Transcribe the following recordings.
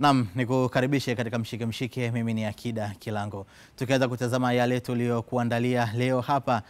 Naam, nikukaribishe katika mshike mshike. Mimi ni Akida Kilango. Tukianza kutazama yale tuliyokuandalia leo hapa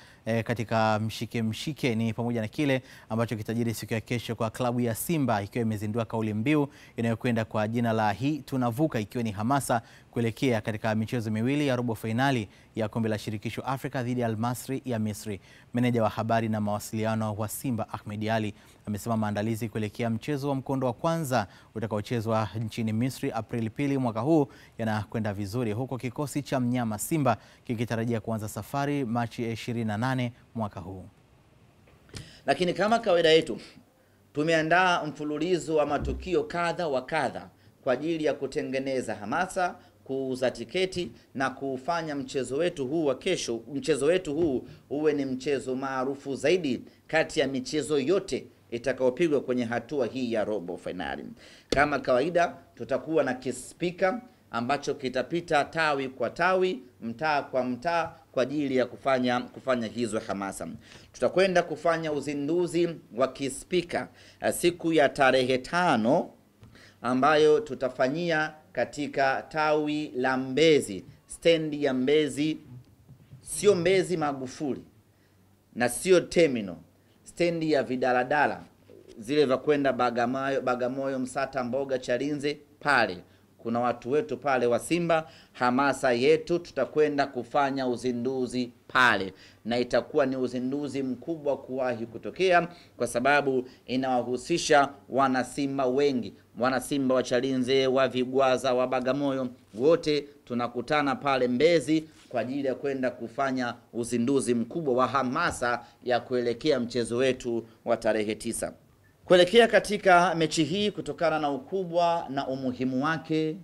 katika mshike mshike ni pamoja na kile ambacho kitajiri siku ya kesho kwa klabu ya Simba, ikiwa imezindua kauli mbiu inayokwenda kwa jina la Hii Tunavuka, ikiwa ni hamasa kuelekea katika michezo miwili ya robo finali ya kombe la shirikisho Afrika dhidi ya Al Masry ya Misri. Meneja wa habari na mawasiliano wa Simba Ahmed Ally amesema maandalizi kuelekea mchezo wa mkondo wa kwanza utakaochezwa nchini Misri Aprili 2 mwaka huu yanakwenda vizuri, huko kikosi cha mnyama Simba kikitarajia kuanza safari Machi 28 mwaka huu. Lakini kama kawaida yetu, tumeandaa mfululizo wa matukio kadha wa kadha kwa ajili ya kutengeneza hamasa, kuuza tiketi na kufanya mchezo wetu huu wa kesho, mchezo wetu huu uwe ni mchezo maarufu zaidi kati ya michezo yote itakaopigwa kwenye hatua hii ya robo finali. Kama kawaida, tutakuwa na kispika ambacho kitapita tawi kwa tawi, mtaa kwa mtaa kwa ajili ya kufanya hizo hamasa. Tutakwenda kufanya uzinduzi wa kispika siku ya tarehe 5 ambayo tutafanyia katika tawi la Mbezi, stendi ya Mbezi, sio Mbezi Magufuli na sio terminal, stendi ya vidaladala zile vya kwenda Bagamoyo, Msata, Mboga, Chalinze. Pale kuna watu wetu pale wa Simba. Hamasa yetu, tutakwenda kufanya uzinduzi pale, na itakuwa ni uzinduzi mkubwa kuwahi kutokea, kwa sababu inawahusisha wana Simba wengi, wana Simba wa Chalinze, wa Vigwaza, wa Bagamoyo, wote tunakutana pale Mbezi kwa ajili ya kwenda kufanya uzinduzi mkubwa wa hamasa ya kuelekea mchezo wetu wa tarehe 9. Kuelekea katika mechi hii, kutokana na ukubwa na umuhimu wake,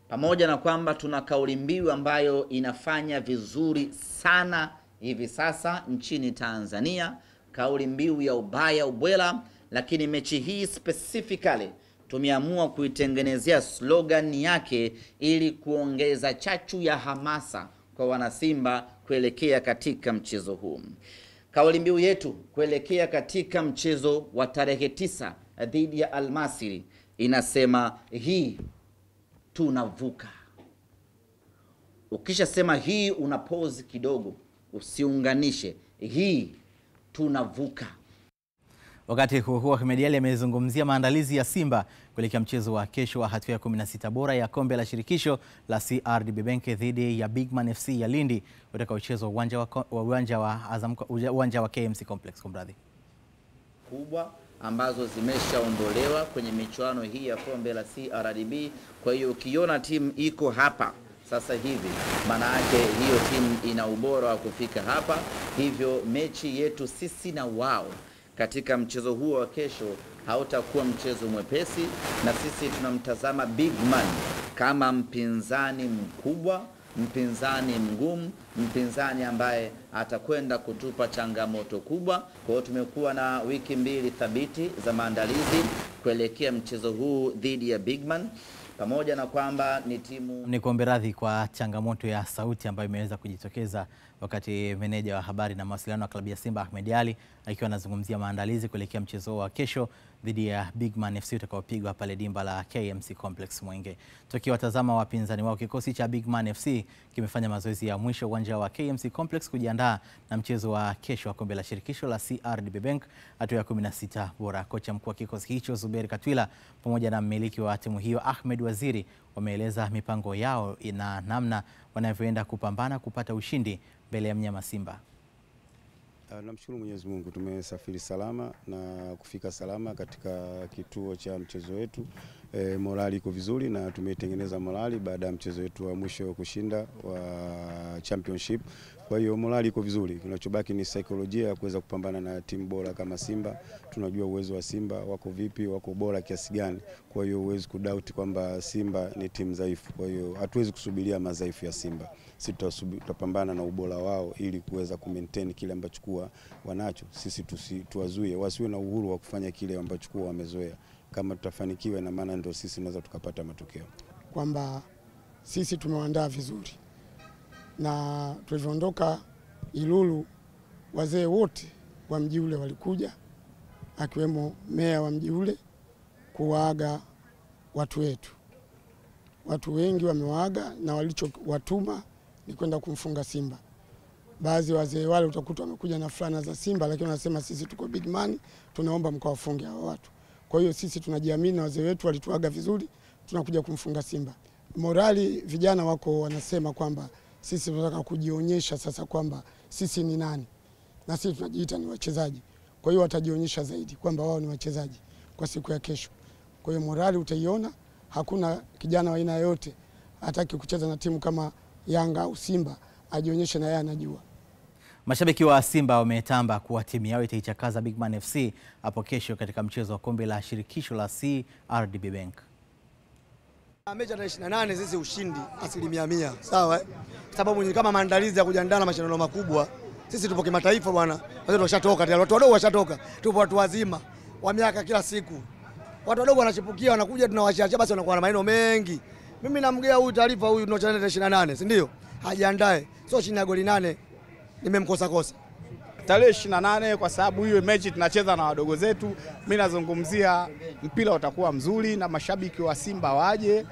pamoja na kwamba tuna kauli mbiu ambayo inafanya vizuri sana hivi sasa nchini Tanzania, kauli mbiu ya ubaya ubwela, lakini mechi hii specifically tumeamua kuitengenezea slogan yake ili kuongeza chachu ya hamasa kwa wanasimba kuelekea katika mchezo huu. Kauli mbiu yetu kuelekea katika mchezo wa tarehe 9 dhidi ya Al Masry inasema hii tunavuka. Ukisha sema hii, una pause kidogo, usiunganishe. Hii tunavuka. Wakati huo Ahmed Ally amezungumzia maandalizi ya Simba kuelekea mchezo wa kesho wa hatua ya 16 bora ya kombe la shirikisho la CRDB Bank dhidi ya Bigman FC ya Lindi utakaochezwa uwanja wa KMC Complex. Kumradhi, kubwa ambazo zimeshaondolewa kwenye michuano hii ya kombe la CRDB. Kwa hiyo ukiona timu iko hapa sasa hivi, maana yake hiyo timu ina ubora wa kufika hapa. Hivyo mechi yetu sisi na wao katika mchezo huo wa kesho hautakuwa mchezo mwepesi, na sisi tunamtazama Bigman kama mpinzani mkubwa, mpinzani mgumu, mpinzani ambaye atakwenda kutupa changamoto kubwa. Kwa hiyo tumekuwa na wiki 2 thabiti za maandalizi kuelekea mchezo huu dhidi ya Bigman, pamoja na kwamba ni timu. Ni kuombe radhi kwa changamoto ya sauti ambayo imeweza kujitokeza wakati meneja wa habari na mawasiliano wa klabu ya Simba Ahmed Ally akiwa anazungumzia maandalizi kuelekea mchezo wa kesho dhidi ya Bigman FC utakaopigwa pale dimba la KMC Complex Mwenge. Tukiwatazama wapinzani wao, kikosi cha Bigman FC kimefanya mazoezi ya mwisho uwanja wa KMC Complex kujiandaa na mchezo wa kesho wa kombe la shirikisho la CRDB Bank hatua ya 16 bora. Kocha mkuu wa kikosi hicho Zuberi Katwila pamoja na mmiliki wa timu hiyo Ahmed Waziri wameeleza mipango yao na namna wanavyoenda kupambana kupata ushindi mbele ya mnyama Simba. Namshukuru Mwenyezi Mungu, tumesafiri salama na kufika salama katika kituo cha mchezo wetu. Morali iko vizuri na tumetengeneza morali baada ya mchezo wetu wa mwisho kushinda wa championship. Kwa hiyo morali iko vizuri. Kinachobaki ni saikolojia ya kuweza kupambana na timu bora kama Simba. Tunajua uwezo wa Simba, wako vipi, wako bora kiasi gani. Kwa hiyo huwezi kudoubt kwamba Simba ni timu dhaifu. Kwa hiyo hatuwezi kusubiria madhaifu ya Simba. Sisi tutapambana na ubora wao ili kuweza kumaintain kile ambacho kuwa wanacho. Sisi tuwazuie wasiwe na uhuru wa kufanya kile ambacho kuwa wamezoea. Kama tutafanikiwa, na maana ndio sisi tunaweza tukapata matokeo. Kwamba sisi tumeandaa vizuri, na tulivyoondoka Ilulu wazee wote wa mji ule walikuja, akiwemo meya wa mji ule kuwaaga watu wetu. watu wengi wamewaaga na walichowatuma ni kwenda kumfunga Simba. Baadhi wazee wale utakuta wamekuja na fulana za Simba, lakini wanasema sisi tuko big man, tunaomba mkawafunge hao watu. Kwa hiyo sisi tunajiamini na wazee wetu walituaga vizuri, tunakuja kumfunga Simba. Morali vijana wako wanasema kwamba sisi tunataka kujionyesha sasa kwamba sisi ni nani, na sisi tunajiita ni wachezaji. Kwa hiyo watajionyesha zaidi kwamba wao ni wachezaji kwa siku ya kesho. Kwa hiyo morali utaiona, hakuna kijana wa aina yote hataki kucheza na timu kama Yanga au Simba, ajionyeshe na yeye anajua. Mashabiki wa Simba wametamba kuwa timu yao itaichakaza Bigman FC hapo kesho katika mchezo wa kombe la shirikisho la CRDB Bank. Mechi ya 28 sisi ushindi 100%, sawa sababu ni kama maandalizi ya kujiandaa na mashindano makubwa. Sisi tupo kimataifa bwana. Watu washatoka tayari, watu wadogo washatoka. Tupo watu wazima wa miaka kila siku. Watu wadogo wanachipukia wanakuja tunawashaacha basi wanakuwa na maneno mengi. Mimi namgea huyu taarifa huyu tunachana 28, si ndio? Hajiandae. Sio chini ya goli 8 nimemkosa kosa. Tarehe 28 kwa sababu hiyo mechi tunacheza na wadogo zetu. Mimi nazungumzia mpira utakuwa mzuri na mashabiki wa Simba waje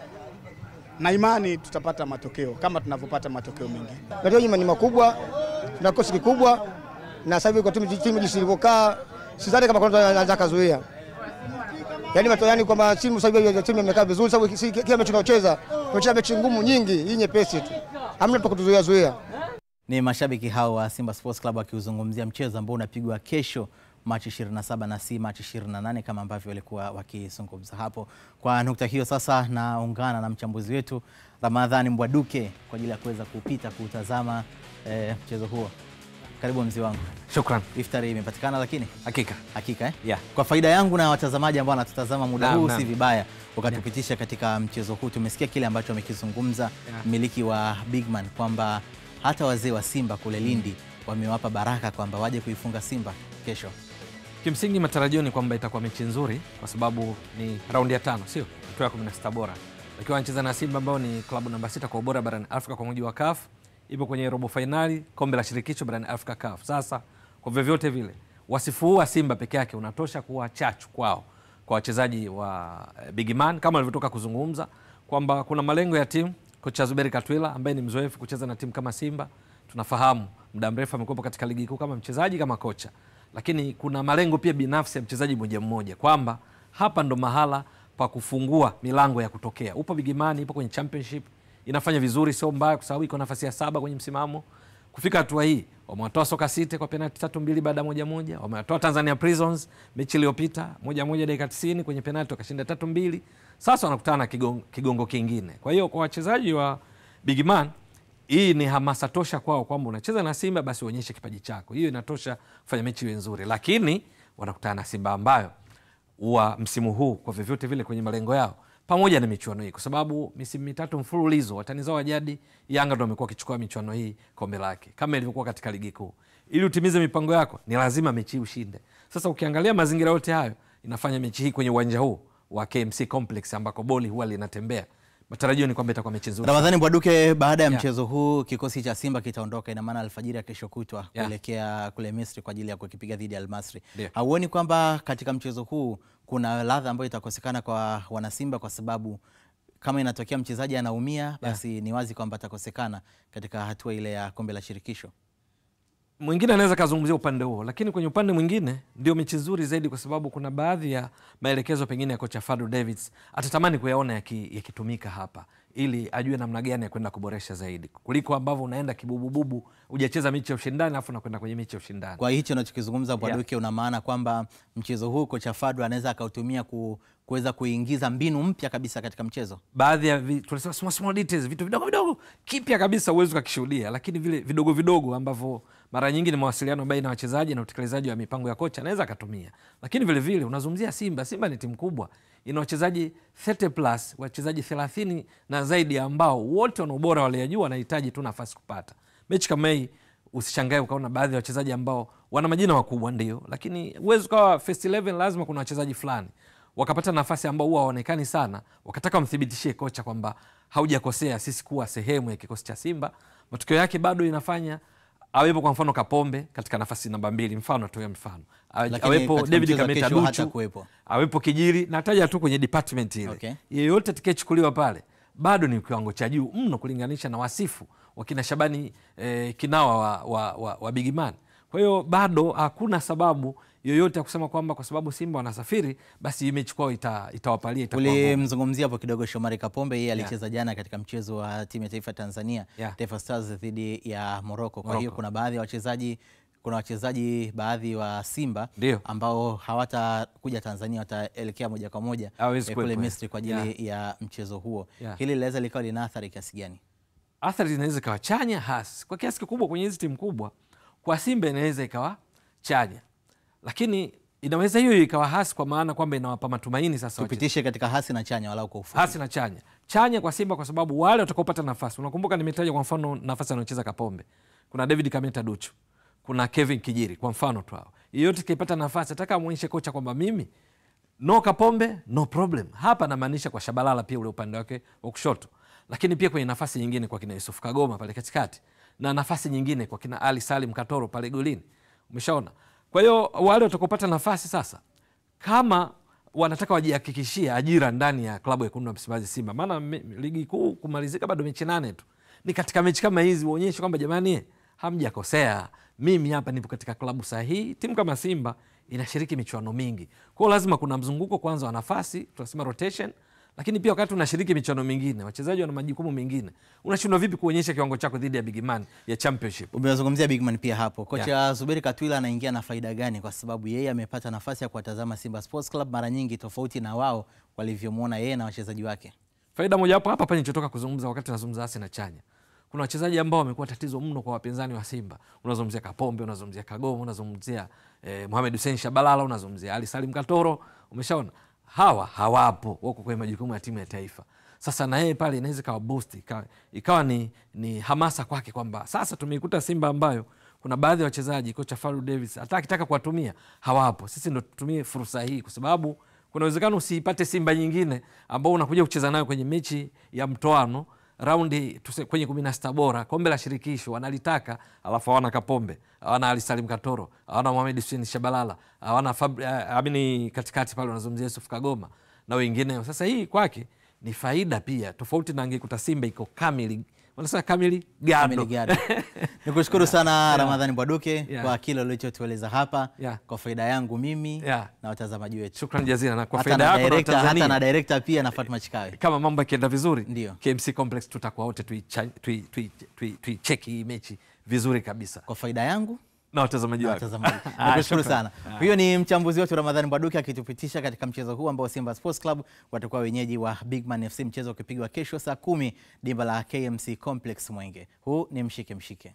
na imani tutapata matokeo kama tunavyopata matokeo mengi. Matokeo ni makubwa na kosi kikubwa na sasa hivi kwa timu jinsi ilivyokaa sidhani kama kuna anaweza kuzuia. Yaani matokeo kwamba timu sasa hivi timu imekaa vizuri sababu kila mechi tunaocheza tunacheza mechi ngumu nyingi, hii nyepesi tu. Hamna pa kutuzuia. Ni mashabiki hao wa Simba Sports Club wakiuzungumzia mchezo ambao unapigwa kesho Machi 27 na si Machi 28 kama ambavyo walikuwa wakizungumza hapo. Kwa nukta hiyo sasa naungana na mchambuzi wetu Ramadhani Mbwaduke kwa ajili ya kuweza kupita kutazama mchezo huo. Karibu mzee wangu. Shukran. Iftari imepatikana lakini? Hakika Yeah. Kwa faida yangu na watazamaji ambao wanatutazama muda huu si vibaya ukatupitisha katika mchezo huu. Tumesikia kile ambacho amekizungumza mmiliki wa Bigman kwamba hata wazee wa Simba kule Lindi wamewapa baraka kwamba waje kuifunga Simba kesho. Kimsingi matarajio ni kwamba itakuwa mechi nzuri kwa sababu ni raundi ya 5, sio? Hatua ya 16 bora. Wakiwa wanacheza na Simba ambao ni klabu namba 6 kwa ubora barani Afrika kwa mujibu wa CAF, ipo kwenye robo finali kombe la shirikisho barani Afrika CAF. Sasa kwa vyovyote vile wasifu wa Simba peke yake unatosha kuwa chachu kwao kwa wachezaji wa Bigman kama walivyotoka kuzungumza kwamba kuna malengo ya timu. Kocha Zuberi Katwila ambaye ni mzoefu kucheza na timu kama Simba, tunafahamu muda mrefu amekuwa katika ligi kuu kama mchezaji kama kocha, lakini kuna malengo pia binafsi ya mchezaji mmoja mmoja kwamba hapa ndo mahala pa kufungua milango ya kutokea. Upo Bigman, ipo kwenye championship, inafanya vizuri, sio mbaya kwa sababu iko nafasi ya 7 kwenye msimamo. Kufika hatua hii, wamewatoa Soka City kwa penalti 3-2 baada ya 1-1, wamewatoa Tanzania Prisons mechi iliyopita 1-1 dakika 90 kwenye penalti wakashinda 3-2. Sasa wanakutana na kigongo kingine. Kwa hiyo kwa wachezaji wa Bigman hii ni hamasa tosha kwao kwamba unacheza na Simba basi uonyeshe kipaji chako. Hiyo inatosha kufanya mechi iwe nzuri. Lakini wanakutana na Simba ambayo huwa msimu huu kwa vyovyote vile kwenye malengo yao pamoja na michuano hii kwa sababu misimu 3 mfululizo watani zao wa jadi Yanga ndio wamekuwa kichukua michuano hii kombe lake kama ilivyokuwa katika ligi kuu. Ili utimize mipango yako ni lazima mechi hii ushinde. Sasa ukiangalia mazingira yote hayo inafanya mechi hii kwenye uwanja huu wa KMC Complex ambako boli huwa linatembea. Matarajio ni kwamba itakuwa mechi nzuri. Ramadhani Mbwaduke, baada ya mchezo huu kikosi cha Simba kitaondoka, ina maana alfajiri ya kesho kutwa kuelekea kule Misri kwa ajili ya kukipiga dhidi ya Al Masry. Hauoni kwamba katika mchezo huu kuna ladha ambayo itakosekana kwa wana Simba kwa sababu kama inatokea mchezaji anaumia basi ni wazi kwamba atakosekana katika hatua ile ya kombe la shirikisho? Mwingine anaweza kazungumzia upande huo, lakini kwenye upande mwingine ndio mechi nzuri zaidi kwa sababu kuna baadhi ya maelekezo pengine ya kocha Fadlu Davids atatamani kuyaona yakitumika hapa ili ajue namna gani ya kwenda kuboresha zaidi kuliko ambavyo unaenda kibubububu hujacheza mechi ya ushindani afu unakwenda kwenye mechi ya ushindani. Kwa hicho unachokizungumza Mbwaduke una maana kwamba mchezo huu kocha Fadlu anaweza akautumia kuweza kuingiza mbinu mpya kabisa katika mchezo. Baadhi ya tunasema small details, vitu vidogo vidogo kipya kabisa uwezo ukakishuhudia, lakini vile vidogo vidogo ambavyo mara nyingi ni mawasiliano baina ya wachezaji na utekelezaji wa mipango ya kocha anaweza akatumia. Lakini vile vile unazungumzia Simba ni timu kubwa, ina wachezaji 30+, wachezaji 30 na zaidi ambao wote wana ubora wale ya juu, wanahitaji tu nafasi kupata. Mechi kama hii usishangae ukaona baadhi ya wachezaji ambao wana majina makubwa ndio, lakini uwezo kwa first 11 lazima kuna wachezaji fulani wakapata nafasi ambao huwa haonekani sana, wakataka mthibitishie kocha kwamba haujakosea sisi kuwa sehemu ya kikosi cha Simba. Matokeo yake bado inafanya awepo kwa mfano Kapombe katika nafasi namba 2, mfano atoe mfano. Awepo David Kameta Duchu, awepo Kijiri, nataja tu kwenye department ile. Yeyote atakayechukuliwa pale bado ni kiwango cha juu mno kulinganisha na wasifu wakina Shabani Kinawa wa Bigman. Kwa hiyo bado hakuna sababu yoyote ya kusema kwamba kwa sababu Simba wanasafiri basi mechi kwao itawapalia itakuwa. Ulimzungumzia hapo kidogo Shomari Kapombe, yeye alicheza jana katika mchezo wa timu ya taifa Tanzania, Taifa Stars dhidi ya Morocco. Kwa hiyo kuna baadhi ya wachezaji baadhi wa Simba ambao hawatakuja Tanzania, wataelekea moja kwa moja kule Misri kwa ajili ya mchezo huo. Hili linaweza likawa lina athari kiasi gani? Athari zinaweza ikawa chanya hasi kwa kiasi kikubwa kwenye hizi timu kubwa. Kwa Simba inaweza ikawa chanya, lakini inaweza hiyo ikawa hasi kwa maana kwamba inawapa matumaini sasa. Tupitishe katika hasi na chanya walau kwa ufupi. Hasi na chanya. Chanya kwa Simba kwa sababu wale watakaopata nafasi. Unakumbuka nimetaja kwa mfano nafasi anayocheza Kapombe. Kuna David Kameta Duchu. Kuna Kevin Kijiri kwa mfano tu hao. Yote kipata nafasi nataka amuonyeshe kocha kwamba mimi no Kapombe no problem. Hapa namaanisha kwa Shabalala pia ule upande wake wa kushoto. Lakini pia kwenye nafasi nyingine kwa kina Yusuf Kagoma pale katikati. Na nafasi nyingine kwa kina Ali Salim Katoro pale golini. Umeshaona? Kwa hiyo wale watakopata nafasi sasa, kama wanataka wajihakikishia ajira ndani ya klabu ya Wekundu wa Msimbazi Simba, maana ligi kuu kumalizika bado mechi 8 tu. Ni katika mechi kama hizi uonyeshe kwamba jamani hamjakosea. Mimi hapa nipo katika klabu sahihi. Timu kama Simba inashiriki michuano mingi. Kwa hiyo lazima kuna mzunguko kwanza wa nafasi, tunasema rotation. Lakini pia wakati unashiriki michuano mingine, wachezaji wana majukumu mengine. Unashindwa vipi kuonyesha kiwango chako dhidi ya Bigman ya Championship? Umezungumzia Bigman pia hapo. Kocha Zuberi Katwila anaingia na faida gani kwa sababu yeye amepata nafasi ya kuwatazama Simba Sports Club mara nyingi tofauti na wao walivyomuona yeye na wachezaji wake? Faida moja hapo hapa nilichotoka kuzungumza wakati nazungumza hasi na chanya. Kuna wachezaji ambao wamekuwa tatizo mno kwa wapinzani wa Simba. Unazungumzia Kapombe, unazungumzia Kagoma, unazungumzia Mohamed Hussein Shabalala, unazungumzia Ali Salim Katoro. Umeshaona? Hawa hawapo, wako kwenye majukumu ya timu ya taifa. Sasa na yeye pale inaweza kawa boost, ikawa ni hamasa kwake kwamba sasa tumeikuta Simba ambayo kuna baadhi ya wachezaji kocha Faru Davis hata akitaka kuwatumia hawapo. Sisi ndo tutumie fursa hii kwa sababu kuna uwezekano usipate Simba nyingine ambao unakuja kucheza nayo kwenye mechi ya mtoano raundi kwenye 16 bora kombe la shirikisho wanalitaka, alafu hawana Kapombe, hawana Ali Salim Katoro, hawana Mohamed Hussein Shabalala, hawana amini katikati pale wanazungumzia Yusuf Kagoma na wengine. Sasa hii kwake ni faida pia, tofauti na angekuta Simba iko kamili, wanasema kamili gado. Nikushukuru sana Ramadhani Bwaduke kwa kile ulichotueleza hapa kwa faida yangu mimi na watazamaji wetu. Shukrani jazila na kwa faida yako na Tanzania. Hata na director pia na Fatma Chikawe. Kama mambo yakienda vizuri, KMC Complex tutakuwa wote tuicheki hii mechi vizuri kabisa. Kwa faida yangu na watazamaji wako. Nikushukuru sana. Huyo ni mchambuzi wetu Ramadhani Bwaduke akitupitisha katika mchezo huu ambao Simba Sports Club watakuwa wenyeji wa Bigman FC, mchezo ukipigwa kesho saa 10 dimba la KMC Complex Mwenge. Huu ni mshike mshike.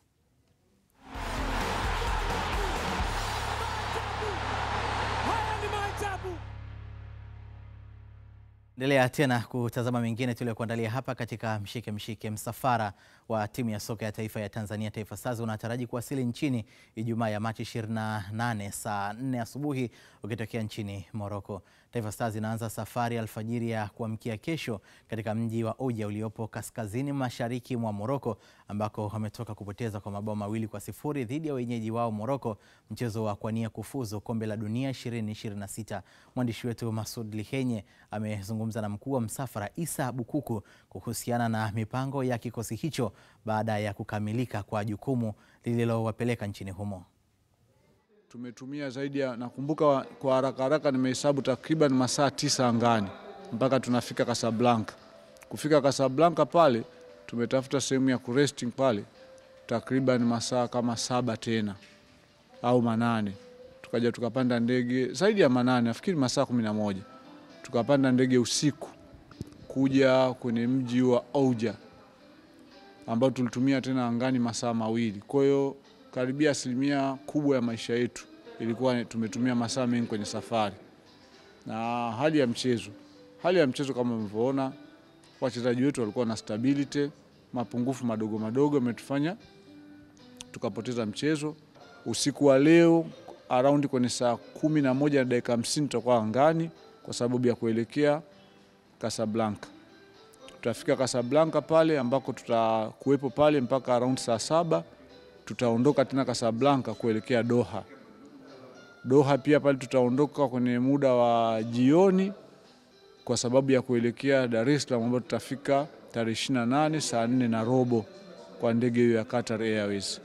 Endelea tena kutazama mengine tuliokuandalia hapa katika mshike mshike. Msafara wa timu ya soka ya taifa ya Tanzania Taifa Stars unataraji kuwasili nchini Ijumaa ya Machi 28 saa 4 asubuhi ukitokea nchini Morocco. Taifa Stars inaanza safari alfajiri ya kuamkia kesho katika mji wa Oujda uliopo kaskazini mashariki mwa Morocco ambako wametoka kupoteza kwa mabao 2-0 dhidi ya wenyeji wao Morocco, mchezo wa kuania kufuzu kombe la dunia 2026. Mwandishi wetu Masud Lihenye amezungumza na mkuu wa msafara Isa Bukuku kuhusiana na mipango ya kikosi hicho baada ya kukamilika kwa jukumu lililowapeleka nchini humo. Tumetumia zaidi ya, nakumbuka kwa haraka nimehesabu takriban masaa 9 angani mpaka tunafika Casablanca. Kufika Casablanca pale tumetafuta sehemu ya kuresting pale takriban masaa kama 7 tena au 8. Tukaja tukapanda ndege zaidi ya 8, nafikiri masaa 11. Tukapanda ndege usiku kuja kwenye mji wa Oujda ambao tulitumia tena angani masaa 2. Kwa hiyo karibia asilimia kubwa ya maisha yetu ilikuwa tumetumia masaa mengi kwenye safari. Na hali ya mchezo kama mlivyoona, wachezaji wetu walikuwa na stability, mapungufu madogo madogo yametufanya tukapoteza mchezo. Usiku wa leo around kwenye saa 11:50 tutakuwa angani kwa sababu ya kuelekea Casablanca. Tutafika Casablanca pale ambako tutakuwepo pale mpaka around saa 7. Tutaondoka tena Casablanca kuelekea Doha. Doha pia pale tutaondoka kwenye muda wa jioni kwa sababu ya kuelekea Dar es Salaam ambapo tutafika tarehe 28 saa 4:15 kwa ndege hiyo ya Qatar Airways.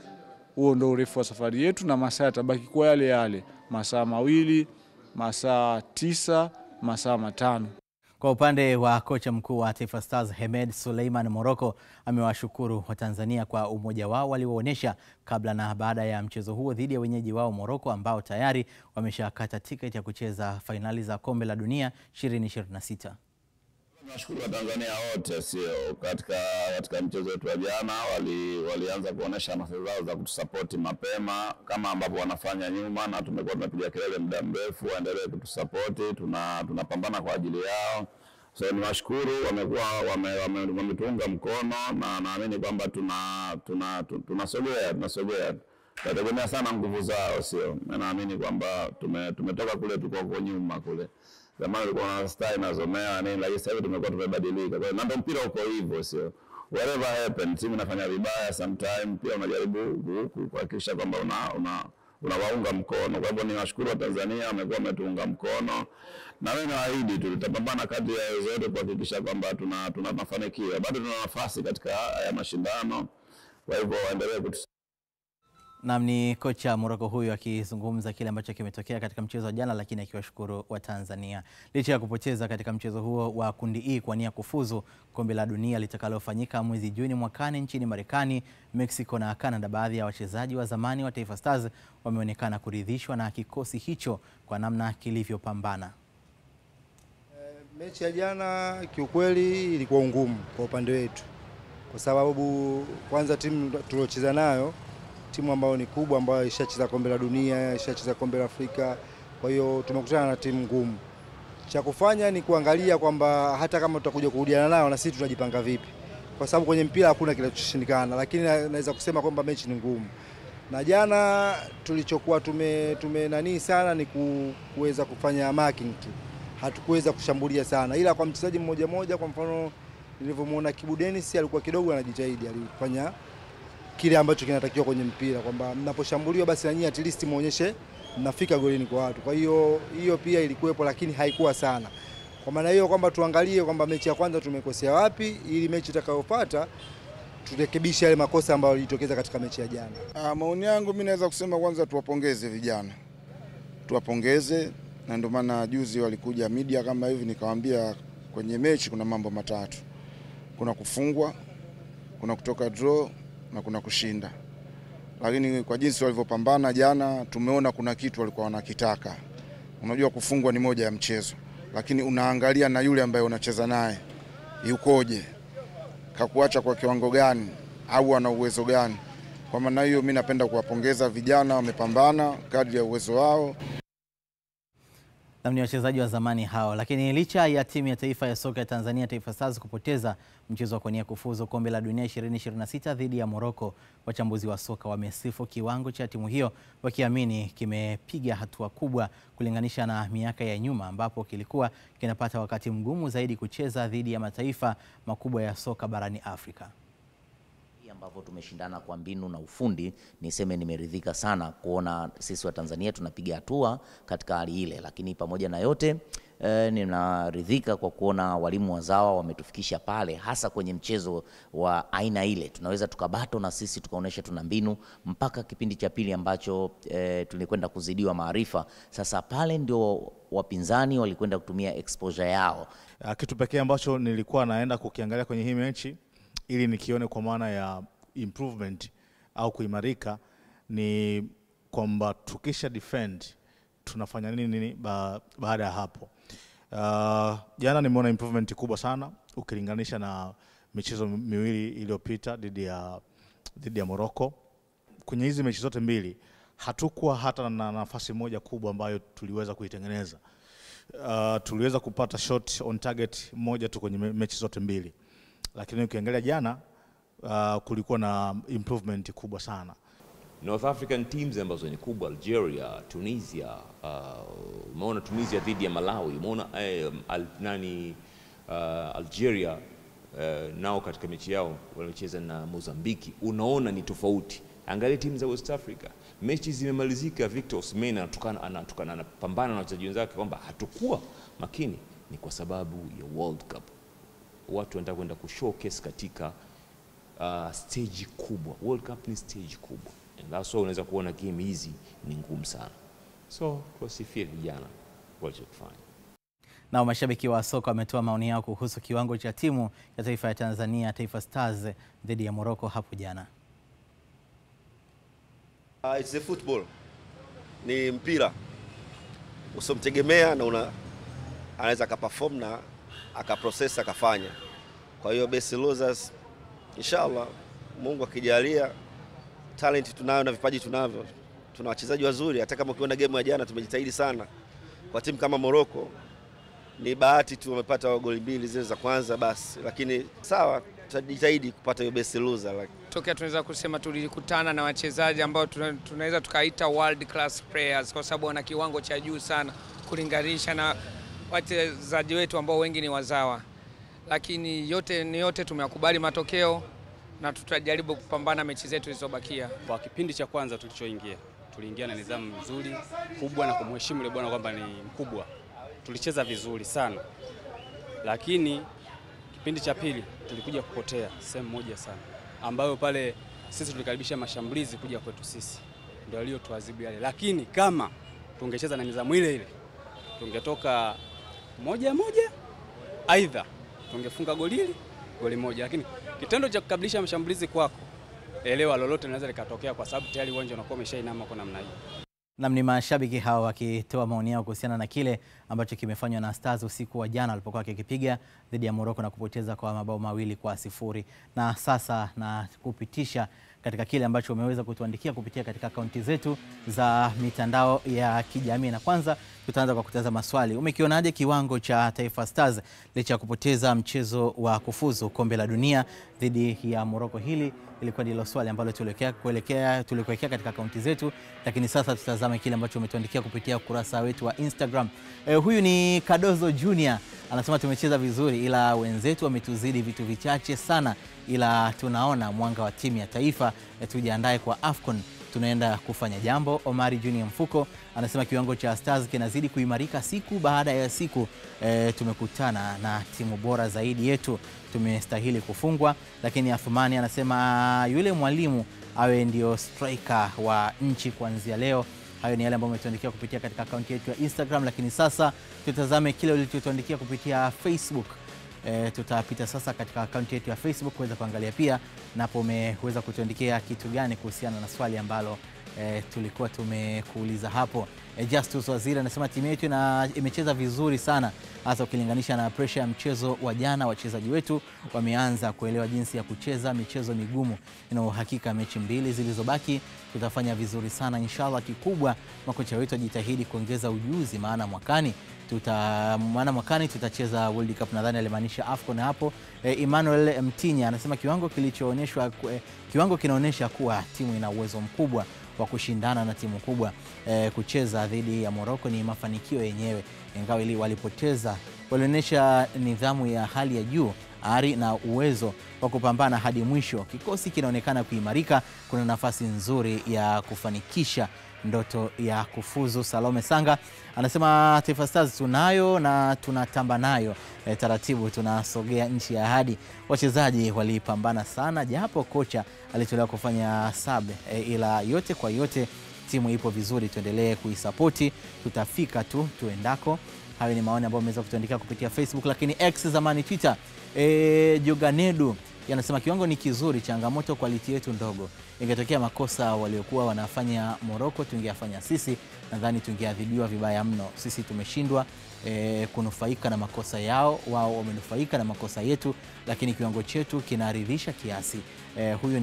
Huo ndio urefu wa safari yetu na masaa yatabaki kwa yale yale, masaa 2, masaa 9, masaa 5. Kwa upande wa kocha mkuu wa Taifa Stars Hemed Suleiman Morocco amewashukuru Watanzania kwa umoja wao walioonyesha kabla na baada ya mchezo huo dhidi ya wenyeji wao Morocco ambao tayari wameshakata tiketi ya kucheza fainali za Kombe la Dunia 2026. Nashukuru Watanzania wote, sio katika mchezo wetu wa jana walianza kuonesha nafasi zao za kutusapoti mapema kama ambapo wanafanya nyuma, na tumekuwa tunapiga kelele muda mrefu waendelee kutusapoti, tunapambana kwa ajili yao. So niwashukuru, wametuunga mkono na naamini kwamba tunasogea tunategemea sana nguvu zao, sio. Naamini kwamba tumetoka kule tuko nyuma kule. Zamani tulikuwa na style na zomea nini, lakini sasa hivi tumebadilika. Kwa hiyo ndio mpira uko hivyo, sio. Whatever happen, timu inafanya vibaya sometime, pia unajaribu kuhakikisha kwamba unawaunga mkono. Kwa hivyo niwashukuru Tanzania, wamekuwa wametuunga mkono. Na mimi naahidi tutapambana kadri ya uwezo wetu kuhakikisha kwamba tunafanikiwa. Bado tuna nafasi katika haya mashindano. Kwa hivyo waendelee Naam, ni kocha Morocco huyu akizungumza kile ambacho kimetokea katika mchezo wa jana, lakini akiwashukuru wa Tanzania. Licha ya kupoteza katika mchezo huo wa kundi E kwa nia kufuzu Kombe la Dunia litakalofanyika mwezi Juni mwakani nchini Marekani, Mexico na Canada, baadhi ya wachezaji wa zamani wa Taifa Stars wameonekana kuridhishwa na kikosi hicho kwa namna kilivyopambana. Mechi ya jana kiukweli ilikuwa ngumu kwa upande wetu, kwa sababu kwanza timu tuliocheza nayo timu ambayo ni kubwa, ambayo ishacheza Kombe la Dunia, ishacheza Kombe la Afrika. Kwa hiyo tumekutana na timu ngumu. Cha kufanya ni kuangalia kwamba hata kama tutakuja kurudiana nao na sisi tunajipanga vipi, kwa sababu kwenye mpira hakuna kinachoshindikana, lakini naweza kusema kwamba mechi ni ngumu. Na jana tulichokuwa tume sana ni kuweza kufanya marking tu, hatukuweza kushambulia sana, ila kwa mchezaji mmoja, kwa mfano nilivyomuona Kibu Dennis alikuwa kidogo anajitahidi, alifanya kile ambacho kinatakiwa kwenye mpira, kwamba mnaposhambuliwa basi na nyinyi at least muonyeshe mnafika golini kwa watu. Kwa hiyo pia ilikuwepo, lakini haikuwa sana. Kwa maana hiyo kwamba tuangalie kwamba mechi ya kwanza tumekosea wapi, ili mechi itakayofuata turekebishe yale makosa ambayo yalitokeza katika mechi ya jana. Maoni yangu mimi naweza kusema kwanza tuwapongeze vijana. Tuwapongeze, na ndio maana juzi walikuja media kama hivi nikawaambia kwenye mechi kuna mambo matatu. Kuna kufungwa, kuna kutoka draw na kuna kushinda. Lakini kwa jinsi walivyopambana jana tumeona kuna kitu walikuwa wanakitaka. Unajua kufungwa ni moja ya mchezo, lakini unaangalia na yule ambaye unacheza naye yukoje, kakuacha kwa kiwango gani au ana uwezo gani. Kwa maana hiyo mimi napenda kuwapongeza vijana, wamepambana kadri ya uwezo wao. Ni wachezaji wa zamani hao. Lakini licha ya timu ya taifa ya soka ya Tanzania Taifa Stars kupoteza mchezo wa kuwania kufuzu Kombe la Dunia 2026 dhidi ya Morocco, wachambuzi wa soka wamesifu kiwango cha timu hiyo, wakiamini kimepiga hatua kubwa kulinganisha na miaka ya nyuma ambapo kilikuwa kinapata wakati mgumu zaidi kucheza dhidi ya mataifa makubwa ya soka barani Afrika. Ambavyo tumeshindana kwa mbinu na ufundi, niseme nimeridhika sana kuona sisi wa Tanzania tunapiga hatua katika hali ile. Lakini pamoja na yote ninaridhika kwa kuona walimu wazawa wametufikisha pale, hasa kwenye mchezo wa aina ile tunaweza tukabato na sisi tukaonesha tuna mbinu mpaka kipindi cha pili ambacho tulikwenda kuzidiwa maarifa. Sasa pale ndio wapinzani walikwenda kutumia exposure yao. Kitu pekee ambacho nilikuwa naenda kukiangalia kwenye hii mechi ili nikione kwa maana ya improvement au kuimarika ni kwamba tukisha defend tunafanya nini baada ya hapo. Jana nimeona improvement kubwa sana ukilinganisha na michezo miwili iliyopita dhidi ya Morocco. Kwenye hizi mechi zote mbili hatukuwa hata na nafasi moja kubwa ambayo tuliweza kuitengeneza. Tuliweza kupata shot on target moja tu kwenye mechi zote mbili. Lakini ukiangalia jana kulikuwa na improvement kubwa sana. North African teams ambazo ni kubwa, Algeria, Tunisia, umeona Tunisia dhidi ya Malawi, umeona Algeria nao katika mechi yao walicheza na Mozambiki, unaona ni tofauti. Angalia timu za West Africa, mechi zimemalizika, Victor Osimhen anapambana na wachezaji wenzake kwamba hatakuwa makini, ni kwa sababu ya World Cup. watu wanataka kwenda kushowcase katika stage kubwa. World Cup ni stage kubwa, and that's why unaweza kuona game hizi ni ngumu sana. So tuwasifie vijana walichofanya. Na mashabiki wa soka wametoa maoni yao kuhusu kiwango cha timu ya taifa ya Tanzania, Taifa Stars, dhidi ya Morocco hapo jana. It's a football. Ni mpira. Usomtegemea na anaweza akaperform na akaprocess akafanya. Kwa hiyo best losers, inshallah Mungu akijalia, talent tunayo na vipaji tunavyo. Tuna wachezaji wazuri, hata kama ukiona game ya jana tumejitahidi sana. Kwa timu kama Morocco ni bahati tu wamepata goli 2 zile za kwanza basi, lakini sawa, tutajitahidi kupata hiyo best loser. Tokea tunaweza kusema tulikutana na wachezaji ambao tunaweza tukaita world class players, kwa sababu wana kiwango cha juu sana kulinganisha na wachezaji wetu ambao wengi ni wazawa. Lakini yote tumeyakubali matokeo na tutajaribu kupambana mechi zetu zilizobakia. Kwa kipindi cha kwanza tuliingia na nidhamu nzuri kubwa na kumheshimu yule bwana kwamba ni mkubwa. Tulicheza vizuri sana. Lakini kipindi cha pili tulikuja kupotea sehemu moja sana, ambayo pale sisi tulikaribisha mashambulizi kuja kwetu sisi. Ndio aliyotuadhibu yale. Lakini kama tungecheza na nidhamu ile tungetoka 1-1, aidha tungefunga goli moja. Lakini kitendo cha kukabilisha mashambulizi kwako, elewa lolote linaweza likatokea, kwa sababu tayari uwanja unakuwa umeshainama kwa namna hiyo. Na ni mashabiki hao wakitoa maoni yao kuhusiana na kile ambacho kimefanywa na Stars usiku wa jana walipokuwa wakipiga dhidi ya Morocco na kupoteza kwa mabao 2-0. Na sasa na kupitisha katika kile ambacho umeweza kutuandikia kupitia katika akaunti zetu za mitandao ya kijamii, na kwanza tutaanza kwa kutazama maswali. Umekionaje kiwango cha Taifa Stars licha ya kupoteza mchezo wa kufuzu kombe la dunia dhidi ya Morocco? Hili ilikuwa ndilo swali ambalo tulikuwekea katika akaunti zetu, lakini sasa tutazame kile ambacho umetuandikia kupitia ukurasa wetu wa Instagram. Huyu ni Kadozo Junior, anasema tumecheza vizuri ila wenzetu wametuzidi vitu vichache sana, ila tunaona mwanga wa timu ya taifa, tujiandae kwa AFCON, tunaenda kufanya jambo. Omari Junior Mfuko anasema kiwango cha Stars kinazidi kuimarika siku baada ya siku, tumekutana na timu bora zaidi yetu, tumestahili kufungwa. Lakini Athumani anasema yule mwalimu awe ndio striker wa nchi kuanzia leo. Hayo ni yale ambayo umetuandikia kupitia katika akaunti yetu ya Instagram, lakini sasa tutazame kile ulichotuandikia kupitia Facebook. Tutapita sasa katika akaunti yetu ya Facebook kuweza kuangalia pia napo umeweza kutuandikia kitu gani kuhusiana na swali ambalo tulikuwa tumekuuliza hapo. Justus Waziri anasema timu yetu imecheza vizuri sana, hasa ukilinganisha na pressure ya mchezo wa jana. Wachezaji wetu wameanza kuelewa jinsi ya kucheza michezo migumu. Ina uhakika mechi 2 zilizobaki tutafanya vizuri sana inshallah. Kikubwa makocha wetu ajitahidi kuongeza ujuzi, maana mwakani tutacheza World Cup, nadhani alimaanisha AFCON hapo. Emmanuel Mtinya anasema kiwango kinaonyesha kuwa timu ina uwezo mkubwa wa kushindana na timu kubwa. Kucheza dhidi ya Morocco ni mafanikio yenyewe, ingawa walipoteza, walionyesha nidhamu ya hali ya juu, ari na uwezo wa kupambana hadi mwisho. Kikosi kinaonekana kuimarika, kuna nafasi nzuri ya kufanikisha ndoto ya kufuzu. Salome Sanga anasema Taifa Stars tunayo na tunatamba nayo, taratibu tunasogea nchi ya ahadi. Wachezaji walipambana sana japo kocha alitolewa kufanya sub, ila yote kwa yote timu ipo vizuri, tuendelee kuisapoti, tutafika tu tuendako. Hayo ni maoni ambayo umeweza kutuandikia kupitia Facebook, lakini X zamani Twitter. Joganedu yanasema kiwango ni kizuri, changamoto quality yetu ndogo. Ingetokea makosa waliokuwa wanafanya Morocco tungeyafanya sisi, nadhani tungeadhibiwa vibaya mno. Sisi tumeshindwa kunufaika na makosa yao, wao wamenufaika na makosa yetu, lakini kiwango chetu kinaridhisha kiasi. Huyu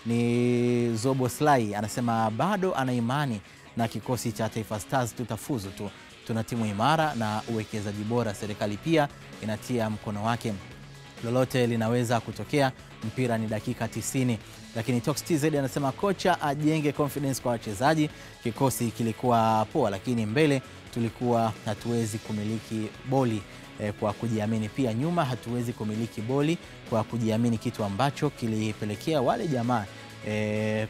ni Zobo Slai anasema bado ana imani na kikosi cha Taifa Stars, tutafuzu tu. Tuna timu imara na uwekezaji bora, serikali pia inatia mkono wake, lolote linaweza kutokea, mpira ni dakika 90. Lakini Tox TZ anasema kocha ajenge confidence kwa wachezaji, kikosi kilikuwa poa lakini mbele tulikuwa hatuwezi kumiliki boli kwa kujiamini, pia nyuma hatuwezi kumiliki boli kwa kujiamini, kitu ambacho kilipelekea wale jamaa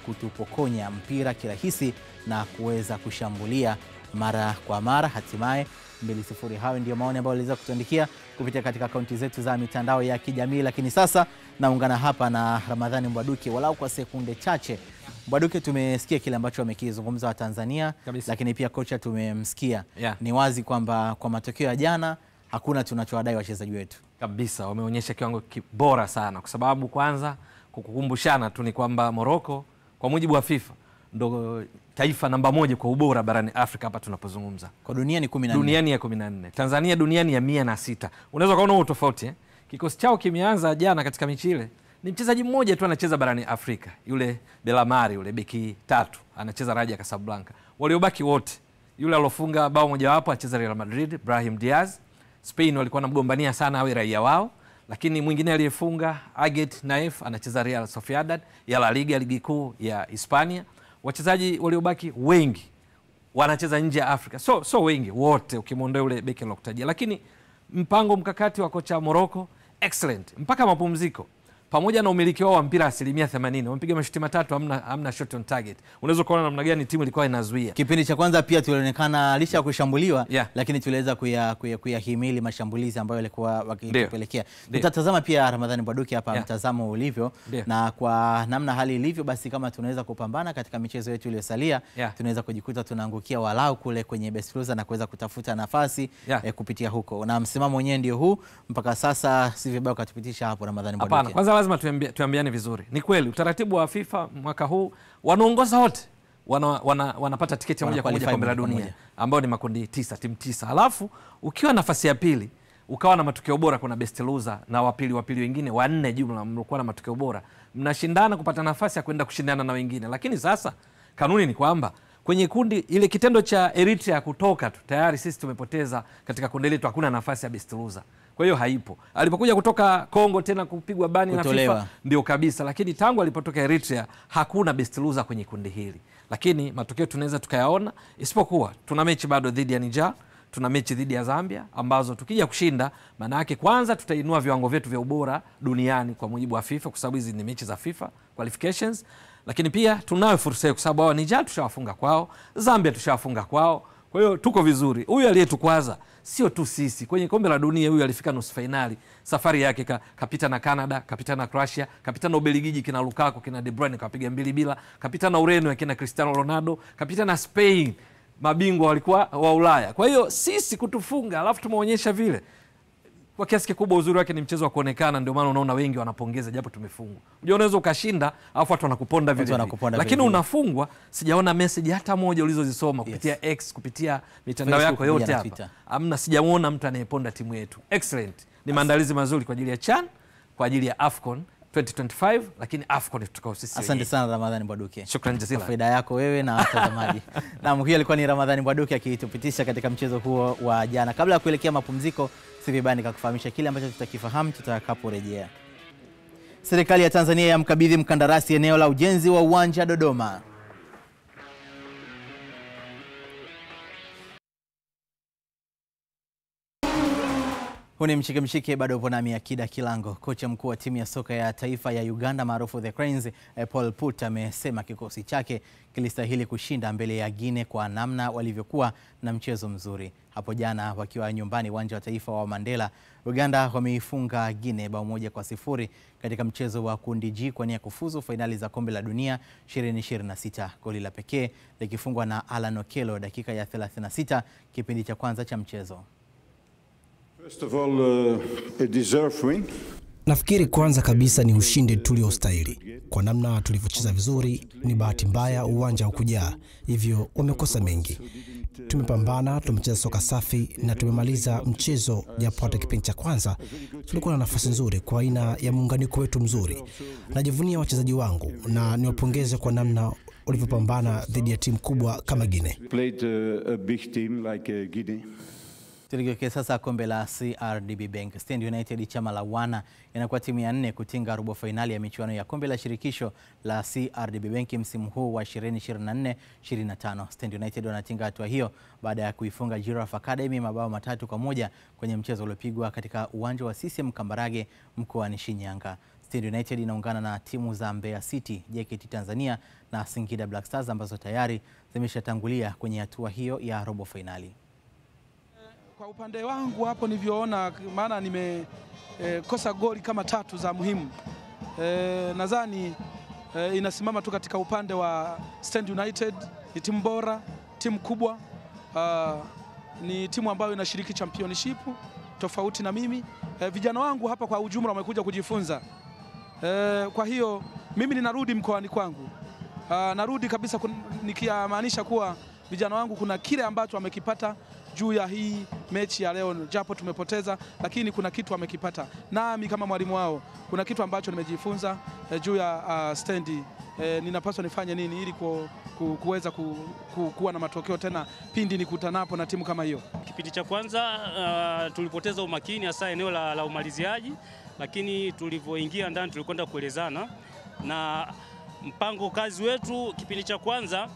kutupokonya mpira kirahisi na kuweza kushambulia mara kwa mara. Hatimaye 2-0. Hayo ndio maoni ambayo waliweza kutuandikia kupitia katika akaunti zetu za mitandao ya kijamii. Lakini sasa naungana hapa na Ramadhani Mbwaduke walau kwa sekunde chache. Mbwaduke, tumesikia kile ambacho wamekizungumza wa Tanzania kabisa, lakini pia kocha tumemsikia. Ni wazi kwamba kwa matokeo ya jana hakuna tunachowadai wachezaji wetu. Kabisa, wameonyesha kiwango bora sana, kwa sababu kwanza kukukumbushana tu ni kwamba Morocco kwa mujibu wa FIFA ndo taifa namba 1 kwa ubora barani Afrika hapa tunapozungumza. Kwa dunia ni 14. Duniani ya 14. Tanzania duniani ya 106. Unaweza kuona huo tofauti Kikosi chao kimeanza jana katika mechi ile. Ni mchezaji mmoja tu anacheza barani Afrika. Yule Belamari, yule beki 3, anacheza Raja Casablanca. Waliobaki wote, yule alofunga bao moja wapo anacheza Real Madrid, Brahim Diaz. Spain walikuwa wanamgombania sana awe raia wao, lakini mwingine aliyefunga Aget Naif anacheza Real Sociedad ya La Liga, ligi kuu ya Hispania. Wachezaji waliobaki wengi wanacheza nje ya Afrika. So wengi wote ukimwondoa yule beki alokutajia. Lakini mpango mkakati wa kocha Morocco excellent. Mpaka mapumziko, pamoja na umiliki wao wa mpira 80%, wamepiga mashuti 3, hamna shot on target. Unaweza kuona namna gani timu ilikuwa inazuia. Kipindi cha kwanza pia tulionekana licha kushambuliwa, lakini tuliweza kuyahimili mashambulizi ambayo yalikuwa wakitupelekea. Tutatazama pia Ramadhani Mbwaduke hapa mtazamo ulivyo. Na kwa namna hali ilivyo, basi kama tunaweza kupambana katika michezo yetu iliyosalia, tunaweza kujikuta tunaangukia walau kule kwenye best loser na kuweza kutafuta nafasi kupitia huko. Na msimamo wenyewe ndio huu mpaka sasa, si vibaya ukatupitisha hapo Ramadhani Mbwaduke. Hapana, kwanza lazima tuambiane vizuri. Ni kweli utaratibu wa FIFA mwaka huu wanaongoza wote wanapata tiketi moja kwa moja kombe la dunia ambao ni makundi 9, timu 9. Alafu ukiwa nafasi ya pili ukawa na matokeo bora, kuna best loser na wapili wengine 4 jumla mlikuwa na matokeo bora, mnashindana kupata nafasi ya kwenda kushindana na wengine. Lakini sasa kanuni ni kwamba kwenye kundi ile, kitendo cha Eritrea kutoka tu tayari sisi tumepoteza katika kundi letu, hakuna nafasi ya best loser. Kwa hiyo haipo. Alipokuja kutoka Kongo tena kupigwa bani na FIFA ndio kabisa, lakini tangu alipotoka Eritrea hakuna best loser kwenye kundi hili. Lakini matokeo tunaweza tukayaona, isipokuwa tuna mechi bado dhidi ya Niger, tuna mechi dhidi ya Zambia ambazo tukija kushinda, maana yake kwanza tutainua viwango vyetu vya ubora duniani kwa mujibu wa FIFA, kwa sababu hizi ni mechi za FIFA qualifications. Lakini pia tunayo fursa kwa sababu Niger tushawafunga kwao, Zambia tushawafunga kwao. Kwa hiyo tuko vizuri. Huyu aliyetukwaza sio tu sisi. Kwenye kombe la dunia huyu alifika nusu finali. Safari yake kapita na Canada, kapita na Croatia, kapita na Ubelgiji kina Lukaku, kina De Bruyne kapiga 2-2, kapita na Ureno kina Cristiano Ronaldo, kapita na Spain, mabingwa walikuwa wa Ulaya. Kwa hiyo sisi kutufunga alafu tumeonyesha vile, kwa kiasi kikubwa uzuri wake ni mchezo wa kuonekana, ndio maana unaona wengi wanapongeza japo tumefungwa. Unajua unaweza ukashinda alafu watu wanakuponda vile. Lakini unafungwa, sijaona message hata moja ulizozisoma kupitia X, kupitia mitandao yako yote hapa. Hamna, sijamuona mtu anayeponda timu yetu. Excellent. Ni maandalizi mazuri kwa ajili ya CHAN, kwa ajili ya AFCON 2025, lakini AFCON tutakao sisi. Asante sana Ramadhani Mbwaduke. Shukrani jazila. Faida yako wewe na watazamaji. Na huyo alikuwa ni Ramadhani Mbwaduke akitupitisha katika mchezo huo wa jana. Kabla ya kuelekea mapumziko, si vibaya nikakufahamisha kile ambacho tutakifahamu tutakaporejea. Serikali ya Tanzania yamkabidhi mkandarasi eneo la ujenzi wa uwanja Dodoma. Huni mshike bado upo nami Akida Kilango. Kocha mkuu wa timu ya soka ya taifa ya Uganda maarufu The Cranes, Paul Put, amesema kikosi chake kilistahili kushinda mbele ya Guinea kwa namna walivyokuwa na mchezo mzuri. Hapo jana wakiwa nyumbani uwanja wa taifa wa Mandela, Uganda wameifunga Guinea bao 1-0 katika mchezo wa kundi G kwa nia kufuzu fainali za kombe la dunia 2026. Goli la pekee likifungwa na Alan Okello dakika ya 36 kipindi cha kwanza cha mchezo. First of all, a deserved win. Nafikiri kwanza kabisa ni ushindi tuliostahili. Kwa namna tulivyocheza vizuri, ni bahati mbaya uwanja haukujaa, hivyo wamekosa mengi. Tumepambana, tumecheza soka safi na tumemaliza mchezo, japo hata kipindi cha kwanza tulikuwa na nafasi nzuri kwa aina ya muunganiko wetu mzuri. Najivunia wachezaji wangu na niwapongeze kwa namna walivyopambana dhidi ya timu kubwa kama Guinea. Played a big team like Guinea. Tuligeukia sasa kombe la CRDB Bank. Stand United chama la wana inakuwa timu ya 4 kutinga robo finali ya michuano ya kombe la shirikisho la CRDB Bank msimu huu wa 2024-25. Stand United wanatinga hatua hiyo baada ya kuifunga Giraffe Academy mabao 3-1 kwenye mchezo uliopigwa katika uwanja wa CCM Kambarage mkoani Shinyanga. Stand United inaungana na timu za Mbeya City, JKT Tanzania na Singida Black Stars ambazo tayari zimeshatangulia kwenye hatua hiyo ya robo finali. Kwa upande wangu hapo nilivyoona, maana nimekosa goli kama 3 za muhimu. Nadhani inasimama tu katika upande wa Stand United. Ni timu bora, timu kubwa, ni timu ambayo inashiriki championship tofauti na mimi. Vijana wangu hapa kwa ujumla wamekuja kujifunza. Kwa hiyo mimi ninarudi mkoani kwangu. Narudi kabisa nikiamaanisha kuwa vijana wangu kuna kile ambacho wamekipata juu ya hii mechi ya leo, japo tumepoteza, lakini kuna kitu wamekipata. Nami kama mwalimu wao kuna kitu ambacho nimejifunza juu ya Stand. Ninapaswa nifanye nini ili kuweza kuwa na matokeo tena pindi nikutanapo na timu kama hiyo. Kipindi cha kwanza tulipoteza umakini hasa eneo la umaliziaji, lakini tulivyoingia ndani tulikwenda kuelezana na mpango kazi wetu. Kipindi cha kwanza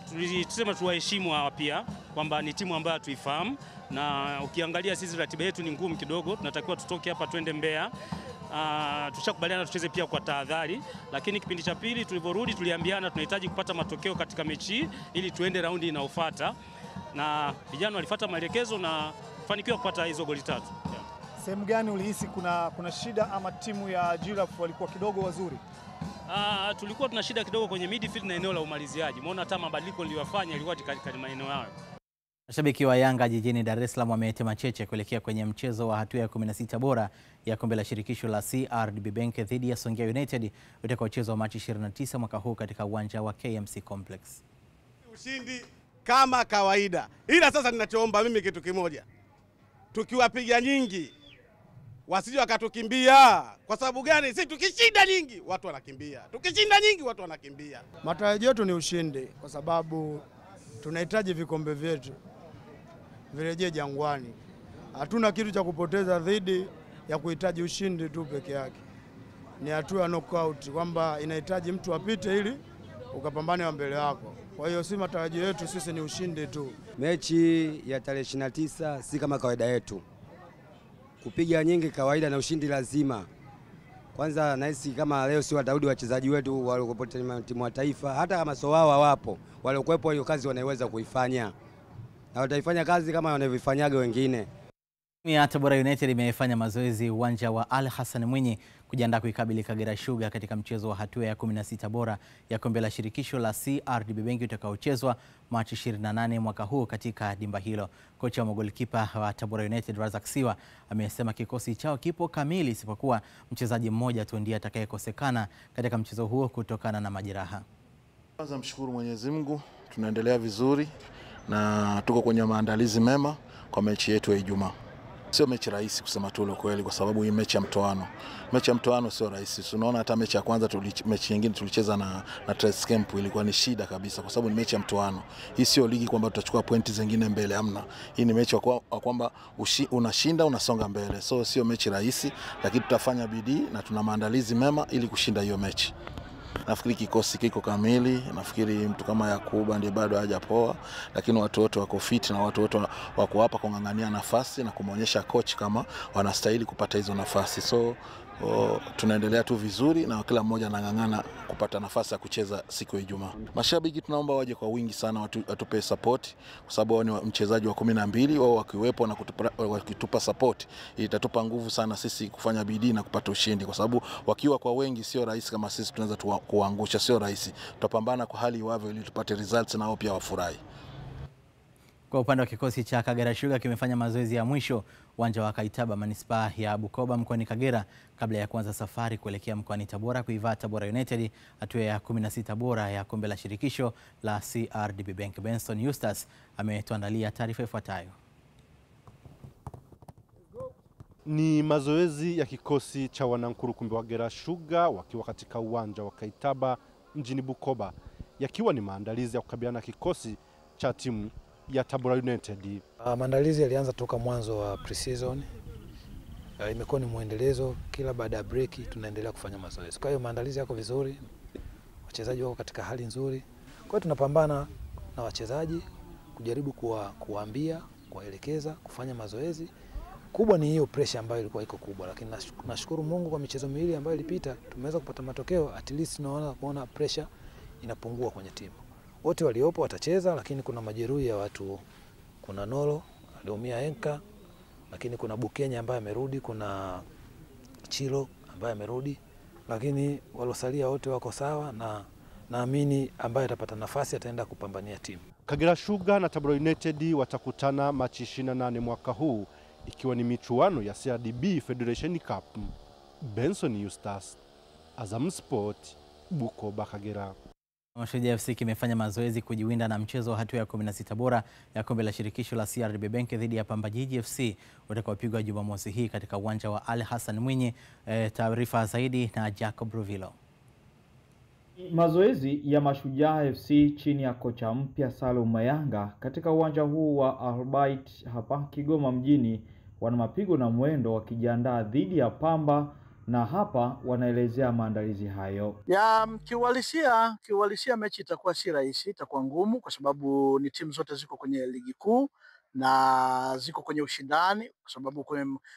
tulisema tuwaheshimu hawa pia kwamba ni timu ambayo tuifahamu, na ukiangalia sisi ratiba yetu ni ngumu kidogo, tunatakiwa tutoke hapa twende Mbeya. Tushakubaliana tucheze pia kwa tahadhari, lakini kipindi cha pili tulivyorudi tuliambiana tunahitaji kupata matokeo katika mechi ili tuende raundi inayofuata, na vijana walifuata maelekezo na kufanikiwa kupata hizo goli 3. Sehemu gani ulihisi kuna shida ama timu ya Giraffe walikuwa kidogo wazuri? Tulikuwa tuna shida kidogo kwenye midfield na eneo la umaliziaji. Umeona hata mabadiliko niliyofanya ilikuwa katika maeneo hayo. Mashabiki wa Yanga jijini Dar es Salaam wametema cheche kuelekea kwenye mchezo wa hatua ya 16 bora ya kombe la shirikisho la CRDB Bank dhidi ya Songea United utakaochezwa Machi 29 mwaka huu katika uwanja wa KMC Complex. Ushindi kama kawaida. Ila sasa ninachoomba mimi kitu kimoja. Tukiwapiga nyingi wasije wakatukimbia. Kwa sababu gani? Sisi tukishinda nyingi watu wanakimbia. Tukishinda nyingi watu wanakimbia. Matarajio yetu ni ushindi kwa sababu tunahitaji vikombe vyetu virejee Jangwani. Hatuna kitu cha kupoteza dhidi ya kuhitaji ushindi tu peke yake. Ni hatua ya knockout kwamba inahitaji mtu apite ili ukapambane wa mbele yako. Kwa hiyo si matarajio yetu sisi ni ushindi tu. Mechi ya tarehe 29 si kama kawaida yetu. Kupiga nyingi kawaida na ushindi lazima. Kwanza nahisi kama leo si watarudi wachezaji wetu waliokuwa timu ya taifa, hata kama sio wao wapo, waliokuepo hiyo kazi wanaweza kuifanya. Na wataifanya kazi kama wanavyofanyaga wengine. Timu ya Tabora United imefanya mazoezi uwanja wa Al Hassan Mwinyi kujiandaa kuikabili Kagera Sugar katika mchezo wa hatua ya 16 bora ya kombe la shirikisho la CRDB Bank utakaochezwa Machi 28 mwaka huu katika dimba hilo. Kocha wa golikipa wa Tabora United Razak Siwa amesema kikosi chao kipo kamili isipokuwa mchezaji mmoja tu ndiye atakayekosekana katika mchezo huo kutokana na majeraha. Kwanza mshukuru Mwenyezi Mungu, tunaendelea vizuri na tuko kwenye maandalizi mema kwa mechi yetu ya Ijumaa. Sio mechi rahisi kusema tu kweli, kwa sababu hii mechi ya mtoano. Mechi ya mtoano sio rahisi. Tunaona hata mechi ya kwanza mechi nyingine tulicheza na Trace Camp ilikuwa ni shida kabisa, kwa sababu ni mechi ya mtoano. Hii sio ligi kwamba tutachukua pointi zingine mbele, hamna. Hii ni mechi kwamba unashinda unasonga mbele. So sio mechi rahisi, lakini tutafanya bidii na tuna maandalizi mema ili kushinda hiyo mechi. Nafikiri kikosi kiko kamili, nafikiri mtu kama Yakuba ndiye bado hajapoa, lakini watu wote wako fit na watu wote wako hapa kung'ang'ania nafasi na kumuonyesha coach kama wanastahili kupata hizo nafasi. So tunaendelea tu vizuri na kila mmoja anang'ang'ana kupata nafasi ya kucheza siku ya Ijumaa. Mashabiki tunaomba waje kwa wingi sana, watupe support kwa sababu wao ni mchezaji wa 12, wao wakiwepo na wakitupa support itatupa nguvu sana sisi kufanya bidii na kupata ushindi, kwa sababu wakiwa kwa wengi sio rahisi kama sisi tunaweza kuangusha, sio rahisi. Tutapambana kwa hali iwavyo ili tupate results na wao pia wafurahi. Kwa upande wa kikosi cha Kagera Sugar kimefanya mazoezi ya mwisho uwanja wa Kaitaba manispaa ya Bukoba mkoani Kagera kabla ya kuanza safari kuelekea mkoani Tabora kuivaa Tabora United hatua ya 16 bora ya kombe la shirikisho la CRDB Bank. Benson Eustace ametuandalia taarifa ifuatayo. Ni mazoezi ya kikosi cha wanankurukumbi wa Kagera Sugar wakiwa katika uwanja wa Kaitaba mjini Bukoba, yakiwa ni maandalizi ya kukabiliana na kikosi cha timu ya Tabora United. Maandalizi yalianza toka mwanzo wa pre-season. Imekuwa ni muendelezo, kila baada ya break tunaendelea kufanya mazoezi. Kwa hiyo maandalizi yako vizuri, wachezaji wako katika hali nzuri. Kwa hiyo tunapambana na wachezaji kujaribu kuwaambia, kuwaelekeza, kufanya mazoezi kubwa ni hiyo pressure ambayo ilikuwa iko kubwa, lakini nashukuru Mungu kwa michezo miwili ambayo ilipita tumeweza kupata matokeo. At least tunaona kuona pressure inapungua kwenye timu. Wote waliopo watacheza, lakini kuna majeruhi ya watu. Kuna Nolo aliumia enka, lakini kuna Bukenya ambaye amerudi, kuna Chilo ambaye amerudi, lakini walosalia wote wako sawa, na naamini ambaye atapata nafasi ataenda kupambania timu. Kagera Sugar na Tabora United watakutana Machi 28 mwaka huu, ikiwa ni michuano ya CRDB Federation Cup. Benson Eustace, Azam Sport, Bukoba, Kagera. Mashujaa FC kimefanya mazoezi kujiwinda na mchezo wa hatua ya 16 bora ya kombe la shirikisho la CRDB Bank dhidi ya Pamba Jiji FC utakaopigwa Jumamosi hii katika uwanja wa Ali Hassan Mwinyi. Taarifa zaidi na Jacob Ruvilo. Mazoezi ya Mashujaa FC chini ya kocha mpya Salum Mayanga katika uwanja huu wa Albert hapa Kigoma mjini, wana mapigo na mwendo wakijiandaa dhidi ya Pamba, na hapa wanaelezea maandalizi hayo. Ya kiuhalisia mechi itakuwa si rahisi, itakuwa ngumu kwa sababu ni timu zote ziko kwenye ligi kuu na ziko kwenye ushindani, kwa sababu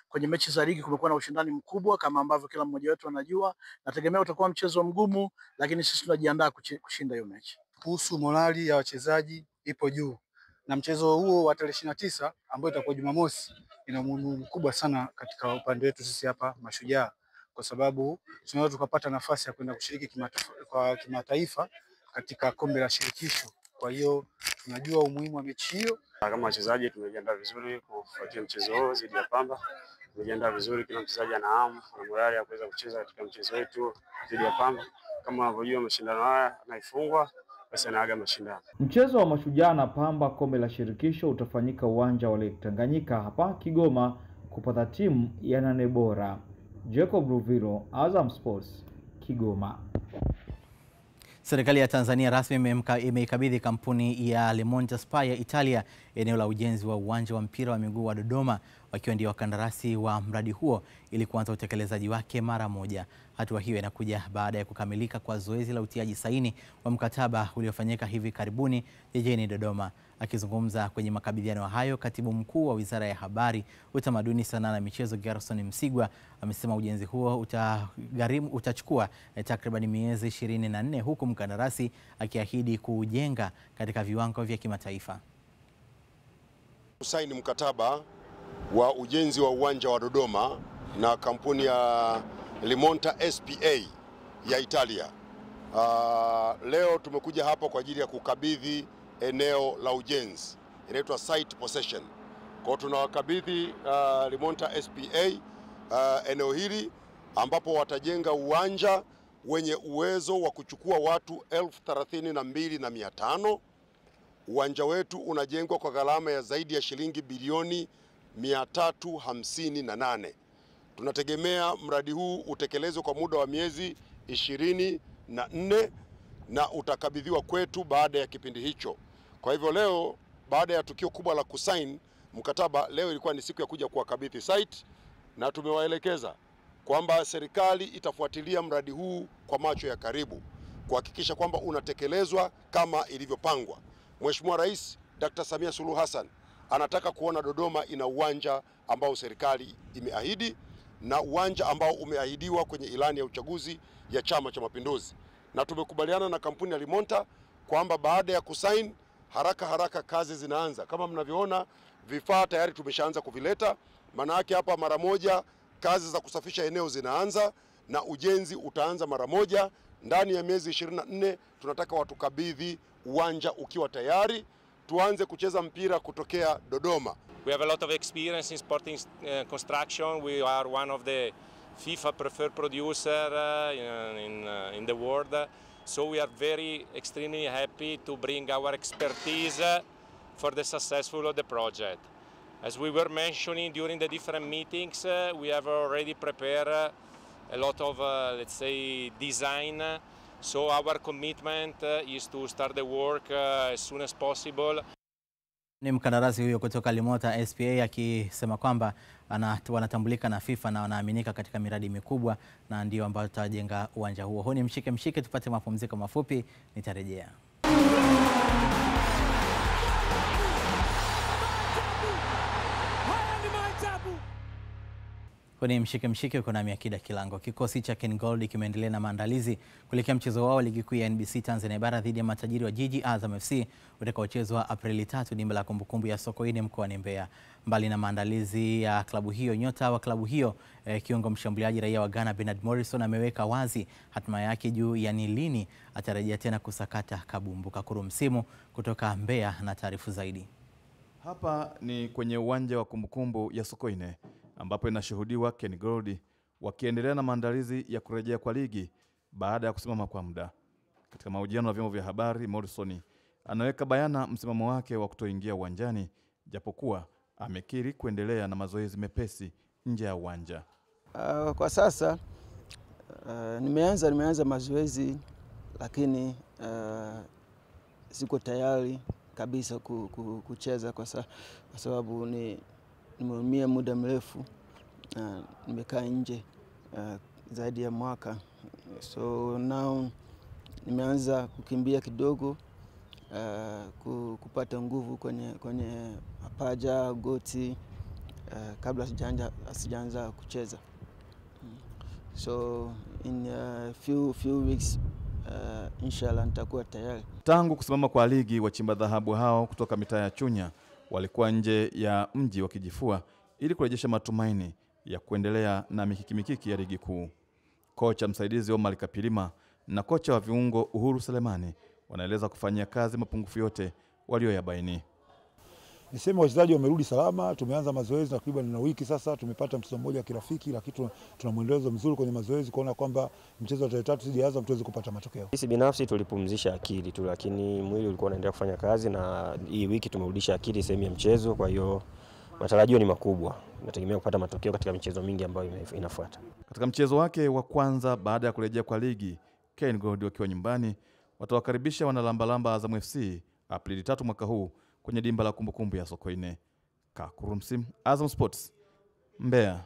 kwenye mechi za ligi kumekuwa na ushindani mkubwa kama ambavyo kila mmoja wetu anajua. Nategemea utakuwa mchezo mgumu, lakini sisi tunajiandaa kushinda hiyo mechi. Kuhusu morali ya wachezaji ipo juu, na mchezo huo wa tarehe 29 ambao itakuwa Jumamosi ina umuhimu mkubwa sana katika upande wetu sisi hapa Mashujaa, kwa sababu tunaweza tukapata nafasi ya kwenda kushiriki kimataifa katika kombe la shirikisho. Kwa hiyo tunajua umuhimu wa mechi hiyo. Kama wachezaji tumejiandaa vizuri kufuatia mchezo huo dhidi ya Pamba. Tumejiandaa vizuri, kila mchezaji ana hamu na morali ya kuweza kucheza katika mchezo wetu dhidi ya Pamba. Kama unavyojua mashindano haya naifungwa basi anaaga mashindano. Mchezo wa Mashujaa na Pamba kombe la shirikisho utafanyika uwanja wa Lake Tanganyika hapa Kigoma kupata timu ya 8 bora. Jacob Ruvilo, Azam Sports, Kigoma. Serikali ya Tanzania rasmi imeikabidhi kampuni ya Lemonta Spa ya Italia eneo la ujenzi wa uwanja wa mpira wa miguu wa Dodoma, wakiwa ndio wakandarasi wa mradi huo ili kuanza utekelezaji wake mara moja. Hatua hiyo inakuja baada ya kukamilika kwa zoezi la utiaji saini wa mkataba uliofanyika hivi karibuni jijini Dodoma. Akizungumza kwenye makabidhiano hayo, Katibu Mkuu wa Wizara ya Habari, Utamaduni, Sanaa na Michezo Gerson Msigwa amesema ujenzi huo utachukua takriban miezi 24, huku mkandarasi akiahidi kujenga katika viwango vya kimataifa. Kusaini mkataba wa ujenzi wa uwanja wa Dodoma na kampuni ya Lemonta SPA ya Italia. Leo tumekuja hapa kwa ajili ya kukabidhi eneo la ujenzi, inaitwa site possession. Kwa tunawakabidhi Lemonta SPA eneo hili ambapo watajenga uwanja wenye uwezo wa kuchukua watu 32,500. Uwanja wetu unajengwa kwa gharama ya zaidi ya shilingi bilioni 358. Tunategemea mradi huu utekelezwe kwa muda wa miezi 24 na utakabidhiwa kwetu baada ya kipindi hicho. Kwa hivyo leo, baada ya tukio kubwa la kusaini mkataba, leo ilikuwa ni siku ya kuja kuwakabidhi site, na tumewaelekeza kwamba serikali itafuatilia mradi huu kwa macho ya karibu kuhakikisha kwamba unatekelezwa kama ilivyopangwa. Mheshimiwa Rais Dr. Samia Suluhu Hassan anataka kuona Dodoma ina uwanja ambao serikali imeahidi na uwanja ambao umeahidiwa kwenye ilani ya uchaguzi ya Chama cha Mapinduzi. Na tumekubaliana na kampuni ya Lemonta kwamba baada ya kusaini haraka kazi zinaanza. Kama mnavyoona, vifaa tayari tumeshaanza kuvileta. Maana yake hapa mara moja kazi za kusafisha eneo zinaanza na ujenzi utaanza mara moja. Ndani ya miezi 24 tunataka watukabidhi uwanja ukiwa tayari, tuanze kucheza mpira kutokea Dodoma. We have a lot of experience in sporting construction. We are one of the FIFA preferred producer in the world. So we are extremely happy to bring our expertise for the successful of the project. As we were mentioning during the different meetings, we have already prepared a lot of, let's say, design. So our commitment is to start the work as soon as possible. Ni mkandarasi huyo kutoka Lemonta SPA akisema kwamba wanatambulika na FIFA na wanaaminika katika miradi mikubwa na ndio ambao tutajenga uwanja huo. Huu ni mshike, tupate mapumziko mafupi, nitarejea. Kwenye mshike uko nami Akida Kilango. Kikosi cha KenGold kimeendelea na maandalizi kuelekea mchezo wao ligi kuu ya NBC Tanzania Bara dhidi ya matajiri wa jiji Azam FC utakaochezwa Aprili 3 dimba la kumbukumbu ya Sokoine mkoani Mbeya. Mbali na maandalizi ya klabu hiyo, nyota wa klabu hiyo kiungo mshambuliaji raia wa Ghana Bernard Morrison ameweka wazi hatima yake juu ya ni lini atarejea tena kusakata kabumbu. Kakuru Msimu kutoka Mbeya na taarifu zaidi. Hapa ni kwenye uwanja wa kumbukumbu ya Sokoine ambapo inashuhudiwa KenGold wakiendelea na maandalizi ya kurejea kwa ligi baada ya kusimama kwa muda. Katika mahojiano na vyombo vya habari, Morrison anaweka bayana msimamo wake wa kutoingia uwanjani japokuwa amekiri kuendelea na mazoezi mepesi nje ya uwanja. Kwa sasa nimeanza mazoezi lakini siko tayari kabisa kucheza kwa sababu nimeumia muda mrefu, nimekaa nje zaidi ya mwaka. So now nimeanza kukimbia kidogo kupata nguvu kwenye mapaja, goti kabla sijaanza kucheza. So in a few weeks inshallah nitakuwa tayari. Tangu kusimama kwa ligi, wachimba dhahabu hao kutoka mitaa ya Chunya walikuwa nje ya mji wakijifua ili kurejesha matumaini ya kuendelea na mikiki ya ligi kuu. Kocha msaidizi Omar Kapilima na kocha wa viungo Uhuru Selemani wanaeleza kufanyia kazi mapungufu yote walioyabaini. Nisema wachezaji wamerudi salama, tumeanza mazoezi takriban na wiki sasa, tumepata mchezo mmoja wa kirafiki lakini tuna mwendelezo mzuri kwenye mazoezi kuona kwamba mchezo wa tarehe 3 dhidi ya Azam tuweze kupata matokeo. Sisi binafsi tulipumzisha akili tu, lakini mwili ulikuwa unaendelea kufanya kazi na hii wiki tumerudisha akili sehemu ya mchezo, kwa hiyo matarajio ni makubwa. Nategemea kupata matokeo katika michezo mingi ambayo inafuata. Katika mchezo wake wa kwanza baada ya kurejea kwa ligi, KenGold wakiwa nyumbani watawakaribisha wanalambalamba Azam FC Aprili 3 mwaka huu kwenye dimba la kumbukumbu ya Sokoine. Kakuru Msimu, Azam Sports, Mbeya.